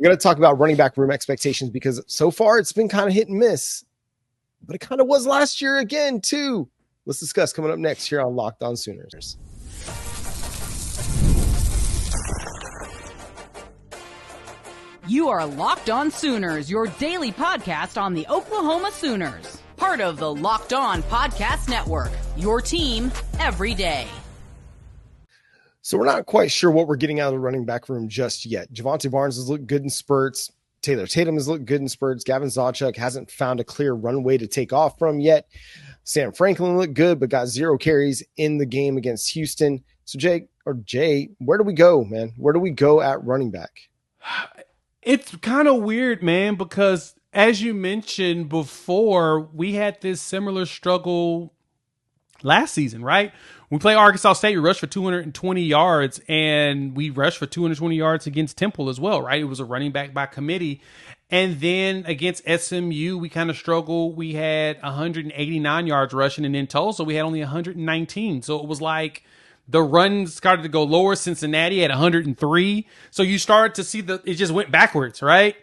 We're going to talk about running back room expectations because so far it's been kind of hit and miss, but it kind of was last year again too. Let's discuss coming up next here on Locked On Sooners. You are Locked On Sooners, your daily podcast on the Oklahoma Sooners. Part of the Locked On Podcast Network, your team every day. So we're not quite sure what we're getting out of the running back room just yet. Jovantae Barnes has looked good in spurts. Taylor Tatum has looked good in spurts. Gavin Sawchuk hasn't found a clear runway to take off from yet. Sam Franklin looked good, but got 0 carries in the game against Houston. So Jay, where do we go, man? Where do we go at running back? It's kind of weird, man, because as you mentioned before, we had this similar struggle last season, right? We play Arkansas State, we rushed for 220 yards, and we rushed for 220 yards against Temple as well, right? It was a running back by committee. And then against SMU, we kind of struggled. We had 189 yards rushing, and then Tulsa, we had only 119. So it was like the run started to go lower. Cincinnati had 103. So you started to see it just went backwards, right?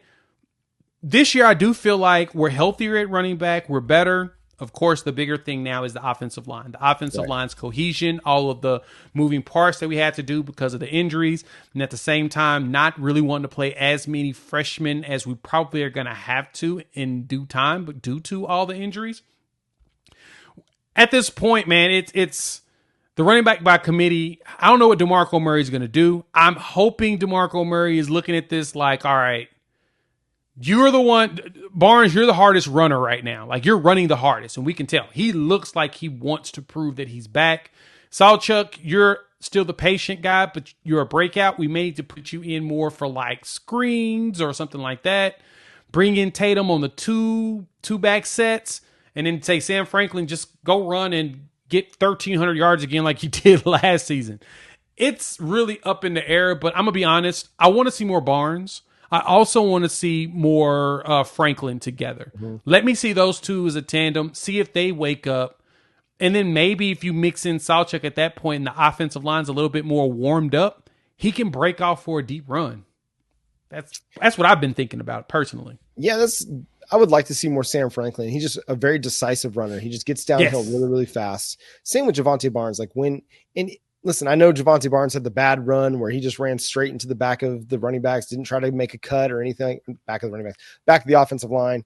This year, I do feel like we're healthier at running back. We're better. Of course, the bigger thing now is the offensive line. The offensive line's cohesion, all of the moving parts that we had to do because of the injuries, and at the same time, not really wanting to play as many freshmen as we probably are going to have to in due time, but due to all the injuries. At this point, man, it's the running back by committee. I don't know what DeMarco Murray is going to do. I'm hoping DeMarco Murray is looking at this like, all right, you're the one, Barnes, you're the hardest runner right now. Like, you're running the hardest, and we can tell. He looks like he wants to prove that he's back. Sawchuk, you're still the patient guy, but you're a breakout. We may need to put you in more for, like, screens or something like that. Bring in Tatum on the two-back sets, and then say, Sam Franklin, just go run and get 1,300 yards again like you did last season. It's really up in the air, but I'm going to be honest. I want to see more Barnes. I also want to see more Franklin together. Mm-hmm. Let me see those two as a tandem, see if they wake up. And then maybe if you mix in Sawchuk at that point and the offensive line's a little bit more warmed up, he can break off for a deep run. That's what I've been thinking about personally. Yeah, I would like to see more Sam Franklin. He's just a very decisive runner. He just gets downhill really, really fast. Same with Jovantae Barnes. Listen, I know Jovantae Barnes had the bad run where he just ran straight into the back of the running backs, didn't try to make a cut or anything, back of the running backs, back of the offensive line,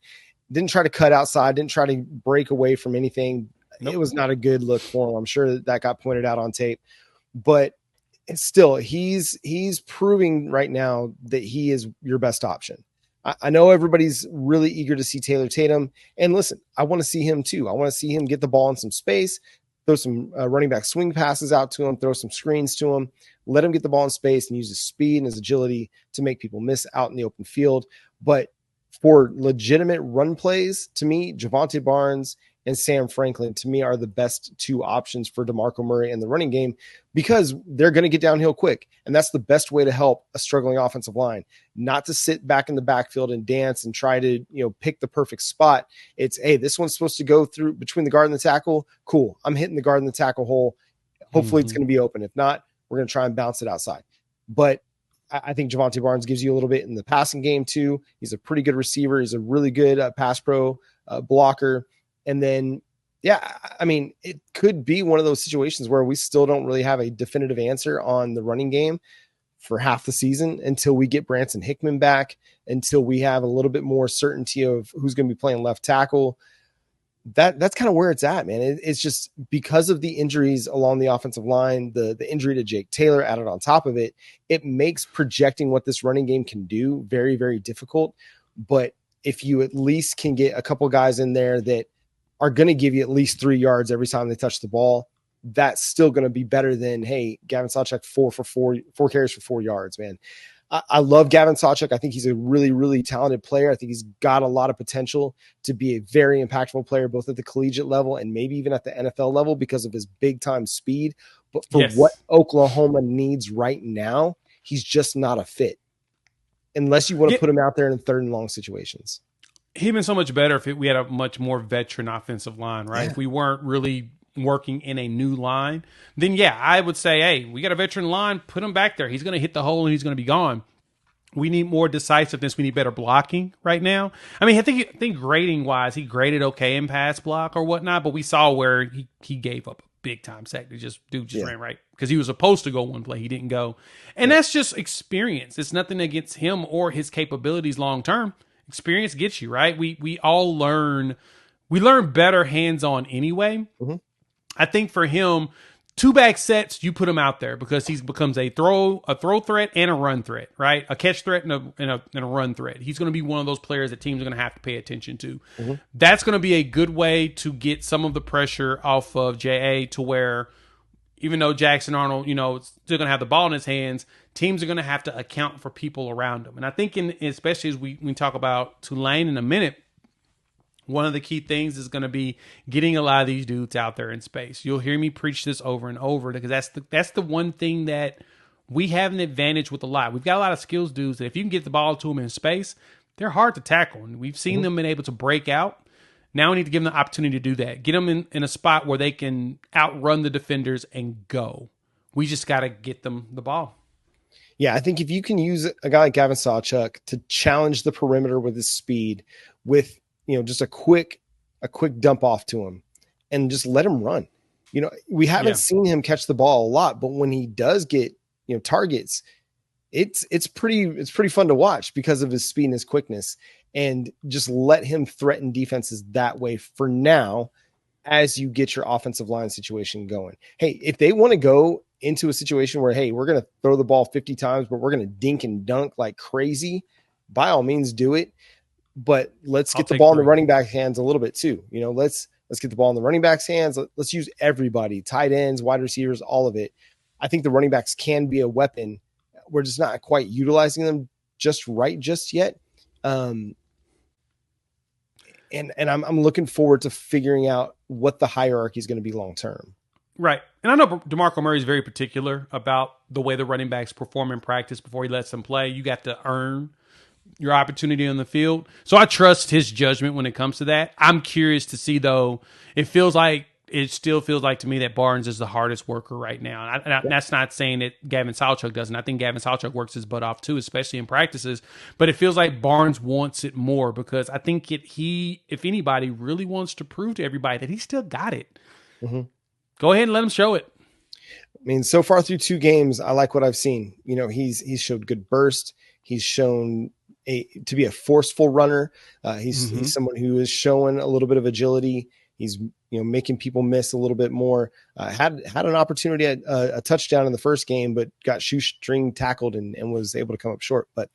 didn't try to cut outside, didn't try to break away from anything. Nope. It was not a good look for him. I'm sure that got pointed out on tape, but still, he's proving right now that he is your best option. I know everybody's really eager to see Taylor Tatum, and listen, I want to see him too. I want to see him get the ball in some space, throw some running back swing passes out to him, throw some screens to him, let him get the ball in space and use his speed and his agility to make people miss out in the open field. But for legitimate run plays, to me, Jovantae Barnes and Sam Franklin, to me, are the best two options for DeMarco Murray in the running game because they're going to get downhill quick. And that's the best way to help a struggling offensive line, not to sit back in the backfield and dance and try to, pick the perfect spot. It's, hey, this one's supposed to go through between the guard and the tackle. Cool. I'm hitting the guard and the tackle hole. Hopefully it's going to be open. If not, we're going to try and bounce it outside. But I think Jovantae Barnes gives you a little bit in the passing game too. He's a pretty good receiver. He's a really good pass pro blocker. And then, it could be one of those situations where we still don't really have a definitive answer on the running game for half the season until we get Branson Hickman back, until we have a little bit more certainty of who's going to be playing left tackle. That's kind of where it's at, man. It's just because of the injuries along the offensive line, the injury to Jake Taylor added on top of it, it makes projecting what this running game can do very, very difficult. But if you at least can get a couple guys in there that are going to give you at least 3 yards every time they touch the ball, that's still going to be better than, hey, Gavin Sawchuk, 4 carries for 4 yards, man. I love Gavin Sawchuk. I think he's a really, really talented player. I think he's got a lot of potential to be a very impactful player, both at the collegiate level and maybe even at the NFL level because of his big time speed. But for what Oklahoma needs right now, he's just not a fit unless you want to put him out there in third and long situations. He'd been so much better if we had a much more veteran offensive line, right? Yeah. If we weren't really working in a new line, then I would say, hey, we got a veteran line, put him back there. He's going to hit the hole and he's going to be gone. We need more decisiveness. We need better blocking right now. I mean, I think grading wise, he graded okay in pass block or whatnot, but we saw where he gave up a big time sack. Dude just ran right because he was supposed to go one play. He didn't go. And that's just experience. It's nothing against him or his capabilities long term. Experience gets you, right? We all learn. We learn better hands-on anyway. Mm-hmm. I think for him, 2-back sets, you put him out there because he becomes a throw threat and a run threat, right? A catch threat and a run threat. He's going to be one of those players that teams are going to have to pay attention to. Mm-hmm. That's going to be a good way to get some of the pressure off of JA to where, even though Jackson Arnold, still going to have the ball in his hands, teams are going to have to account for people around him. And I think, especially as we talk about Tulane in a minute, one of the key things is going to be getting a lot of these dudes out there in space. You'll hear me preach this over and over because that's the one thing that we have an advantage with a lot. We've got a lot of skills dudes that if you can get the ball to them in space, they're hard to tackle. And we've seen them been able to break out. Now we need to give them the opportunity to do that. Get them in a spot where they can outrun the defenders and go. We just got to get them the ball. Yeah, I think if you can use a guy like Gavin Sawchuk to challenge the perimeter with his speed, with just a quick dump off to him and just let him run. We haven't seen him catch the ball a lot, but when he does get, targets, it's pretty fun to watch because of his speed and his quickness, and just let him threaten defenses that way for now as you get your offensive line situation going. Hey, if they want to go into a situation where, hey, we're going to throw the ball 50 times, but we're going to dink and dunk like crazy, by all means do it. But let's get the ball in the running back hands a little bit too. Let's get the ball in the running back's hands. Let's use everybody, tight ends, wide receivers, all of it. I think the running backs can be a weapon. We're just not quite utilizing them just yet. And I'm looking forward to figuring out what the hierarchy is going to be long term. Right. And I know DeMarco Murray is very particular about the way the running backs perform in practice before he lets them play. You got to earn your opportunity on the field. So I trust his judgment when it comes to that. I'm curious to see, though, it still feels like to me that Barnes is the hardest worker right now. And that's not saying that Gavin Sawchuk doesn't. I think Gavin Sawchuk works his butt off too, especially in practices. But it feels like Barnes wants it more because I think if anybody really wants to prove to everybody that he still got it, go ahead and let him show it. I mean, so far through 2 games, I like what I've seen. He's showed good burst. He's shown to be a forceful runner. He's someone who is showing a little bit of agility. He's making people miss a little bit more. Had an opportunity at a touchdown in the first game, but got shoestring tackled and was able to come up short. But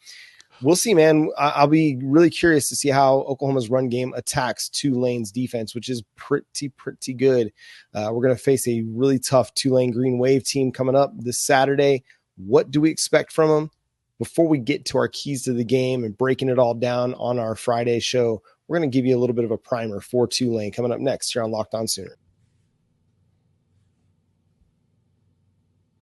we'll see, man. I'll be really curious to see how Oklahoma's run game attacks Tulane's defense, which is pretty good. We're going to face a really tough Tulane Green Wave team coming up this Saturday. What do we expect from them? Before we get to our keys to the game and breaking it all down on our Friday show, we're going to give you a little bit of a primer for Tulane coming up next here on Locked On Sooner.